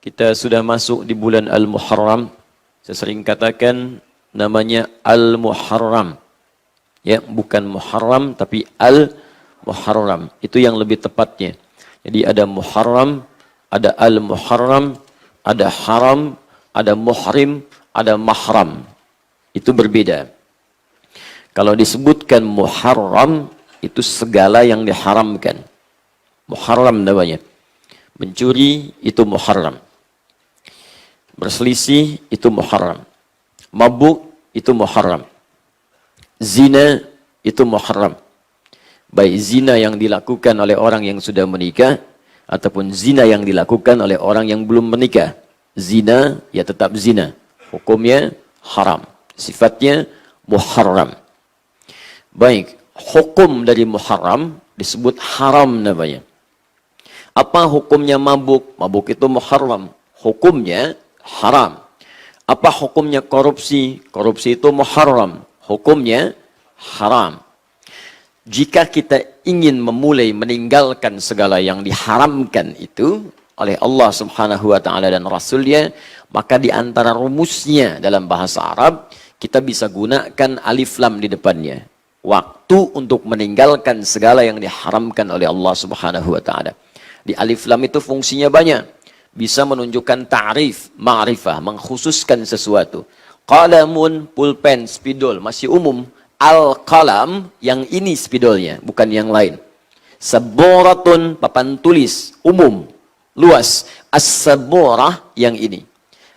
Kita sudah masuk di bulan Al-Muharram. Saya sering katakan namanya Al-Muharram. Ya, bukan Muharram tapi Al-Muharram. Itu yang lebih tepatnya. Jadi ada Muharram, ada Al-Muharram, ada Haram, ada Muhrim, ada Mahram. Itu berbeda. Kalau disebutkan Muharram, itu segala yang diharamkan. Muharram namanya. Mencuri itu Muharram. Berselisih itu Muharram. Mabuk itu Muharram. Zina itu Muharram. Baik zina yang dilakukan oleh orang yang sudah menikah ataupun zina yang dilakukan oleh orang yang belum menikah. Zina ya tetap zina. Hukumnya haram. Sifatnya muharram. Baik, hukum dari muharram disebut haram namanya. Apa hukumnya mabuk? Mabuk itu muharram. Hukumnya haram. Apa hukumnya korupsi? Korupsi itu muharram. Hukumnya haram. Jika kita ingin memulai meninggalkan segala yang diharamkan itu oleh Allah Subhanahu wa taala dan Rasulnya, maka di antara rumusnya dalam bahasa Arab kita bisa gunakan alif lam di depannya. Waktu untuk meninggalkan segala yang diharamkan oleh Allah Subhanahu wa taala. Di alif lam itu fungsinya banyak. Bisa menunjukkan ta'rif, ma'rifah, mengkhususkan sesuatu. Qalamun, pulpen, spidol, masih umum. Al-qalam, yang ini spidolnya, bukan yang lain. Saboratun, papan tulis, umum, luas. As-saborah, yang ini.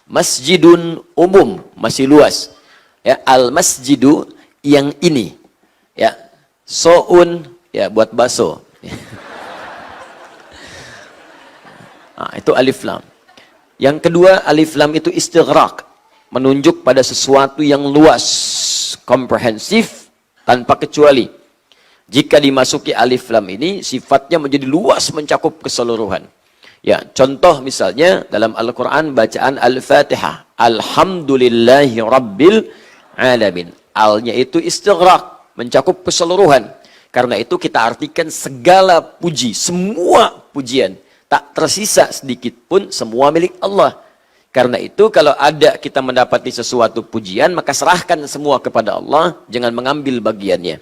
Masjidun, umum, masih luas. Ya, al-masjidu, yang ini. Ya, so'un, ya buat baso. Nah, itu alif lam. Yang kedua, alif lam itu istighraq, menunjuk pada sesuatu yang luas, komprehensif, tanpa kecuali. Jika dimasuki alif lam ini, sifatnya menjadi luas, mencakup keseluruhan. Ya, contoh misalnya dalam Al-Quran bacaan Al-Fatihah, Alhamdulillahi Rabbil Alamin. Al-nya itu istighraq, mencakup keseluruhan. Karena itu kita artikan segala puji, semua pujian. Tak tersisa sedikit pun, semua milik Allah. Karena itu kalau ada kita mendapati sesuatu pujian, maka serahkan semua kepada Allah, jangan mengambil bagiannya.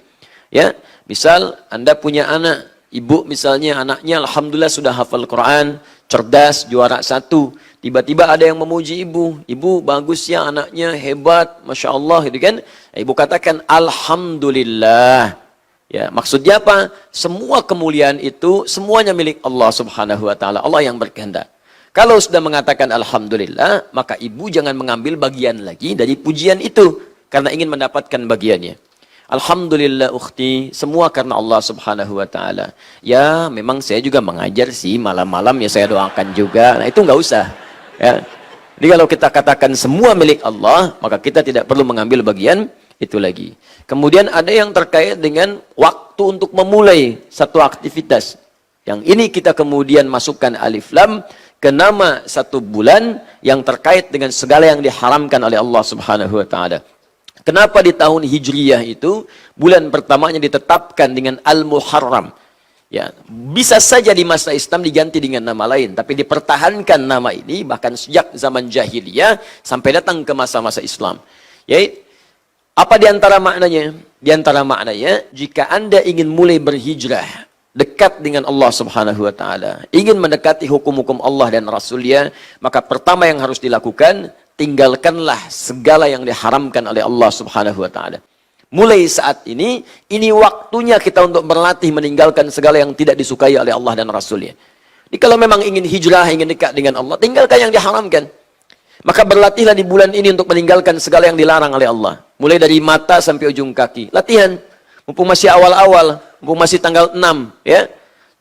Ya, misal Anda punya anak, ibu misalnya anaknya alhamdulillah sudah hafal Quran, cerdas, juara 1. Tiba-tiba ada yang memuji ibu, ibu bagus ya anaknya, hebat, Masya Allah, gitu kan. Ibu katakan alhamdulillah. Ya, maksudnya apa? Semua kemuliaan itu semuanya milik Allah Subhanahu wa taala, Allah yang berkehendak. Kalau sudah mengatakan alhamdulillah, maka ibu jangan mengambil bagian lagi dari pujian itu karena ingin mendapatkan bagiannya. Alhamdulillah ukhti, semua karena Allah Subhanahu wa taala. Ya, memang saya juga mengajar sih malam-malam ya saya doakan juga. Nah, itu enggak usah. Ya. Jadi kalau kita katakan semua milik Allah, maka kita tidak perlu mengambil bagian itu lagi. Kemudian ada yang terkait dengan waktu untuk memulai satu aktivitas. Yang ini kita kemudian masukkan alif lam ke nama satu bulan yang terkait dengan segala yang diharamkan oleh Allah Subhanahu wa taala. Kenapa di tahun Hijriyah itu bulan pertamanya ditetapkan dengan Al-Muharram? Ya, bisa saja di masa Islam diganti dengan nama lain, tapi dipertahankan nama ini bahkan sejak zaman Jahiliyah sampai datang ke masa-masa Islam. Yaitu apa di antara maknanya? Di antara maknanya, jika Anda ingin mulai berhijrah, dekat dengan Allah Subhanahu wa taala, ingin mendekati hukum-hukum Allah dan Rasulnya, maka pertama yang harus dilakukan, tinggalkanlah segala yang diharamkan oleh Allah Subhanahu wa taala. Mulai saat ini waktunya kita untuk berlatih meninggalkan segala yang tidak disukai oleh Allah dan Rasulnya. Jadi kalau memang ingin hijrah, ingin dekat dengan Allah, tinggalkan yang diharamkan. Maka berlatihlah di bulan ini untuk meninggalkan segala yang dilarang oleh Allah. Mulai dari mata sampai ujung kaki. Latihan. Mumpung masih awal-awal. Mumpung masih tanggal 6. Ya.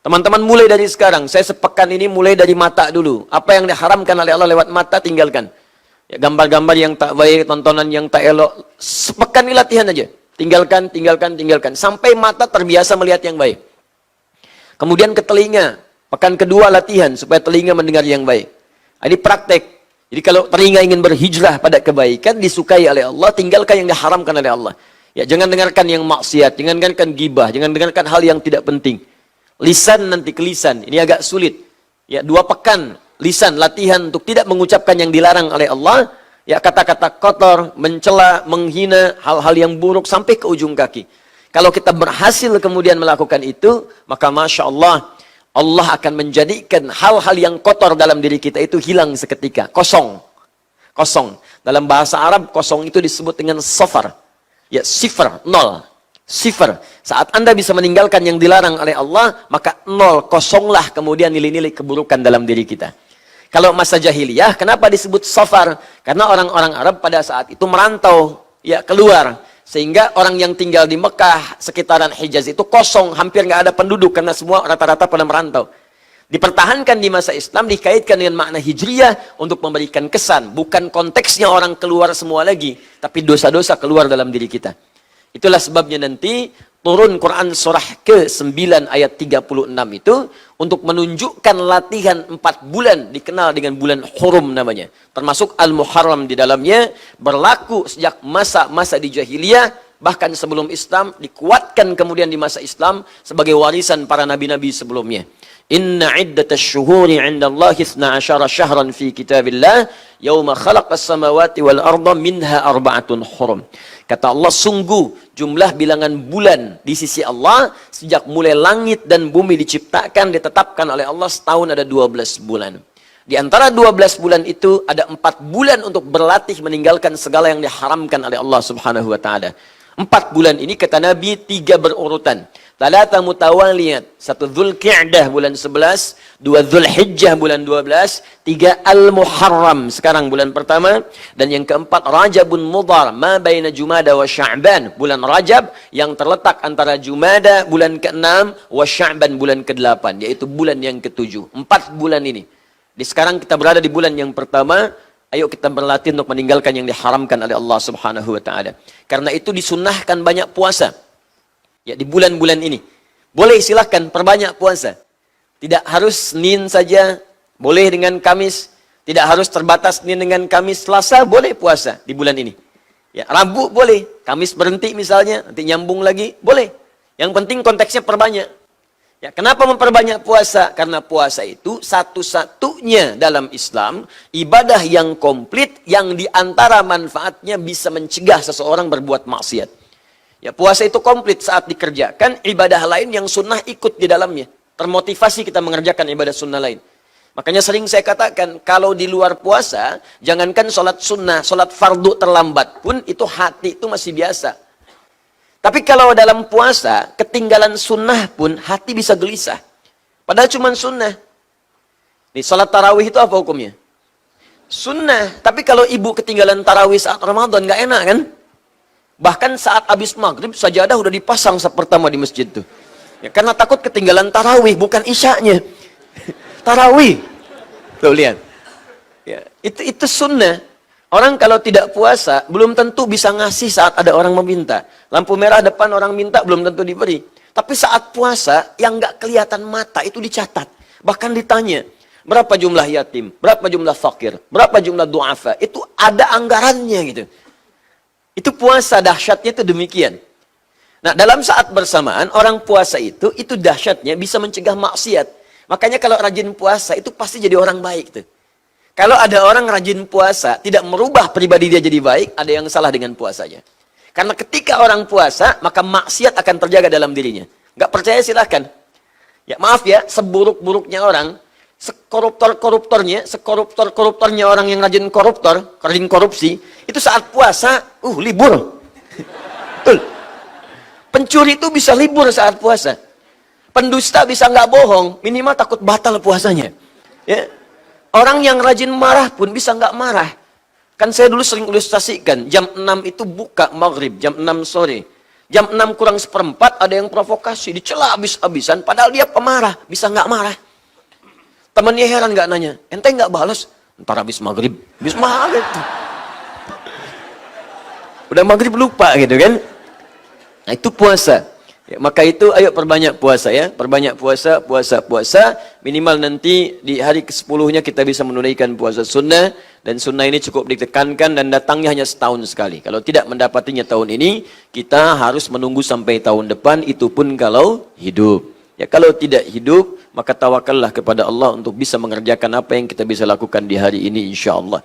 Teman-teman mulai dari sekarang. Saya sepekan ini mulai dari mata dulu. Apa yang diharamkan oleh Allah lewat mata, tinggalkan. Ya, gambar-gambar yang tak baik, tontonan yang tak elok. Sepekan ini latihan aja. Tinggalkan, tinggalkan, tinggalkan. Sampai mata terbiasa melihat yang baik. Kemudian ke telinga. Pekan kedua latihan supaya telinga mendengar yang baik. Ini praktek. Jadi kalau telinga ingin berhijrah pada kebaikan, disukai oleh Allah, tinggalkan yang diharamkan oleh Allah. Ya, jangan dengarkan yang maksiat, jangan dengarkan gibah, jangan dengarkan hal yang tidak penting. Lisan nanti ke lisan, ini agak sulit. Ya, 2 pekan lisan, latihan untuk tidak mengucapkan yang dilarang oleh Allah, ya kata-kata kotor, mencela, menghina, hal-hal yang buruk sampai ke ujung kaki. Kalau kita berhasil kemudian melakukan itu, maka Masya Allah, Allah akan menjadikan hal-hal yang kotor dalam diri kita itu hilang seketika. Kosong. Kosong. Dalam bahasa Arab, kosong itu disebut dengan safar. Ya, sifar, nol. Sifar. Saat Anda bisa meninggalkan yang dilarang oleh Allah, maka nol, kosonglah kemudian nilai-nilai keburukan dalam diri kita. Kalau masa jahiliyah, kenapa disebut safar? Karena orang-orang Arab pada saat itu merantau, ya keluar. Sehingga orang yang tinggal di Mekah, sekitaran Hijaz itu kosong, hampir nggak ada penduduk karena semua rata-rata pada merantau. Dipertahankan di masa Islam, dikaitkan dengan makna hijriyah untuk memberikan kesan. Bukan konteksnya orang keluar semua lagi, tapi dosa-dosa keluar dalam diri kita. Itulah sebabnya nanti turun Quran surah ke-9 ayat 36 itu untuk menunjukkan latihan 4 bulan dikenal dengan bulan hurum namanya. Termasuk Al-Muharram di dalamnya berlaku sejak masa-masa di jahiliyah, bahkan sebelum Islam, dikuatkan kemudian di masa Islam sebagai warisan para nabi-nabi sebelumnya. Inna iddatash syuhuri 'indallahi 12 syahran fi kitabillah yauma khalaqas samawati wal arda minha arba'atun hurum. Kata Allah, sungguh jumlah bilangan bulan di sisi Allah sejak mulai langit dan bumi diciptakan, ditetapkan oleh Allah setahun ada 12 bulan. Di antara 12 bulan itu ada 4 bulan untuk berlatih meninggalkan segala yang diharamkan oleh Allah Subhanahu wa taala. 4 bulan ini kata Nabi 3 berurutan. Talata mutawaliyat. 1 Dzulqa'dah bulan 11, 2 Dzulhijjah bulan 12, 3 Al-Muharram sekarang bulan pertama, dan yang keempat Rajabun Mudhar ma baina Jumada wa Sya'ban, bulan Rajab yang terletak antara Jumada bulan ke-6 wa Sya'ban bulan ke-8, yaitu bulan yang ke-7. 4 bulan ini. Di sekarang kita berada di bulan yang pertama. Ayo kita berlatih untuk meninggalkan yang diharamkan oleh Allah Subhanahu wa taala. Karena itu disunnahkan banyak puasa. Ya, di bulan-bulan ini. Boleh silahkan perbanyak puasa. Tidak harus Senin saja, boleh dengan Kamis. Tidak harus terbatas Senin dengan Kamis. Selasa boleh puasa di bulan ini. Ya, Rabu boleh, Kamis berhenti misalnya, nanti nyambung lagi, boleh. Yang penting konteksnya perbanyak. Ya, kenapa memperbanyak puasa? Karena puasa itu satu-satunya dalam Islam ibadah yang komplit yang diantara manfaatnya bisa mencegah seseorang berbuat maksiat. Ya, puasa itu komplit saat dikerjakan, ibadah lain yang sunnah ikut di dalamnya. Termotivasi kita mengerjakan ibadah sunnah lain. Makanya sering saya katakan, kalau di luar puasa, jangankan sholat sunnah, sholat fardu terlambat pun itu hati itu masih biasa. Tapi kalau dalam puasa, ketinggalan sunnah pun hati bisa gelisah. Padahal cuma sunnah. Nih, sholat tarawih itu apa hukumnya? Sunnah. Tapi kalau ibu ketinggalan tarawih saat Ramadan, nggak enak kan? Bahkan saat habis maghrib, sajadah udah dipasang pertama di masjid tuh. Ya, karena takut ketinggalan tarawih, bukan isyaknya. Tarawih. Tuh, lihat. Ya, itu sunnah. Orang kalau tidak puasa, belum tentu bisa ngasih saat ada orang meminta. Lampu merah depan orang minta, belum tentu diberi. Tapi saat puasa, yang nggak kelihatan mata itu dicatat. Bahkan ditanya, berapa jumlah yatim, berapa jumlah fakir, berapa jumlah du'afa. Itu ada anggarannya gitu. Itu puasa, dahsyatnya itu demikian. Nah, dalam saat bersamaan, orang puasa itu dahsyatnya bisa mencegah maksiat. Makanya kalau rajin puasa, itu pasti jadi orang baik tuh. Kalau ada orang rajin puasa, tidak merubah pribadi dia jadi baik, ada yang salah dengan puasanya. Karena ketika orang puasa, maka maksiat akan terjaga dalam dirinya. Nggak percaya silahkan. Ya maaf ya, seburuk-buruknya orang, sekoruptor-koruptornya orang yang rajin korupsi, itu saat puasa, libur. Betul. Pencuri itu bisa libur saat puasa. Pendusta bisa nggak bohong, minimal takut batal puasanya. Ya. Orang yang rajin marah pun bisa nggak marah. Kan saya dulu sering ilustrasikan, jam 6 itu buka maghrib, jam 6 sore. Jam 6 kurang seperempat ada yang provokasi, dicela habis-habisan, padahal dia pemarah, bisa nggak marah. Temannya heran nggak nanya, ente nggak balas? Ntar habis maghrib. Udah maghrib lupa gitu kan. Nah itu puasa. Ya, maka itu ayo perbanyak puasa ya, perbanyak puasa, minimal nanti di hari ke-10-nya kita bisa menunaikan puasa sunnah, dan sunnah ini cukup ditekankan dan datangnya hanya setahun sekali. Kalau tidak mendapatinya tahun ini, kita harus menunggu sampai tahun depan, itu pun kalau hidup. Ya kalau tidak hidup, maka tawakallah kepada Allah untuk bisa mengerjakan apa yang kita bisa lakukan di hari ini insya Allah.